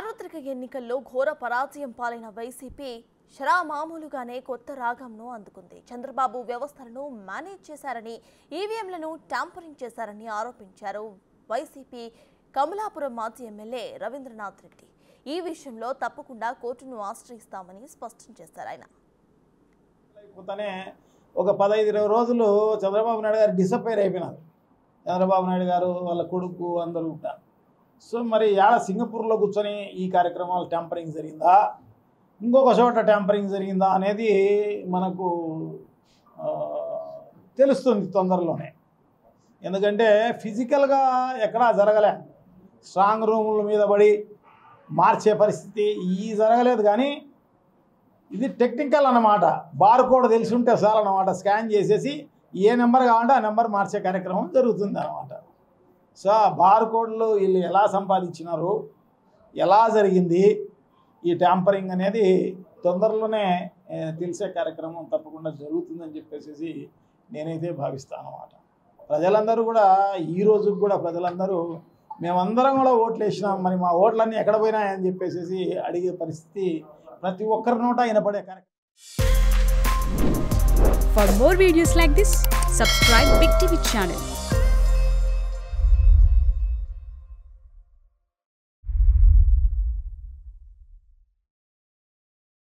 సార్వత్రిక ఎన్నికల్లో ఘోర పరాజయం పాలైన వైసీపీ మామూలుగానే కొత్త రాగంను అందుకుంది. చంద్రబాబు వ్యవస్థలను మేనేజ్ చేశారని, ఈవీఎంలను ట్యాంపరింగ్ చేశారని ఆరోపించారు వైసీపీ కమలాపురం మాజీ ఎమ్మెల్యే రవీంద్రనాథ్ రెడ్డి. ఈ విషయంలో తప్పకుండా కోర్టును ఆశ్రయిస్తామని స్పష్టం చేశారు. ఆయన ఒక 15-20 రోజులు చంద్రబాబు నాయుడు గారు డిసప్పైర్ అయిపోయినారు. చంద్రబాబు నాయుడు గారు వాళ్ళ కొడుకు అందరూ ఉంటారు. సో మరి యాడ సింగపూర్లో కూర్చొని ఈ కార్యక్రమాలు ట్యాంపరింగ్ జరిగిందా, ఇంకొక చోట ట్యాంపరింగ్ జరిగిందా అనేది మనకు తెలుస్తుంది తొందరలోనే. ఎందుకంటే ఫిజికల్గా ఎక్కడా జరగలే, స్ట్రాంగ్ రూముల మీద పడి మార్చే పరిస్థితి జరగలేదు. కానీ ఇది టెక్నికల్ అన్నమాట. బార్ కోడ్ తెలిసి ఉంటే చాలన్నమాట. స్కాన్ చేసేసి ఏ నెంబర్ కావాలంటే ఆ నెంబర్ మార్చే కార్యక్రమం జరుగుతుంది అన్నమాట. సో బార్ కోడ్లు వీళ్ళు ఎలా సంపాదించినారు, ఎలా జరిగింది ఈ ట్యాంపరింగ్ అనేది తొందరలోనే తెలిసే కార్యక్రమం తప్పకుండా జరుగుతుందని చెప్పేసి నేనైతే భావిస్తాను అన్నమాట. ప్రజలందరూ కూడా ఈ రోజుకి కూడా ప్రజలందరూ మేమందరం కూడా ఓట్లు వేసినాం, మరి మా ఓట్లన్నీ ఎక్కడ పోయినాయని చెప్పేసి అడిగే పరిస్థితి ప్రతి ఒక్కరి నోట వినపడే కార్యక్రమం. For more videos like this, subscribe Big TV channel.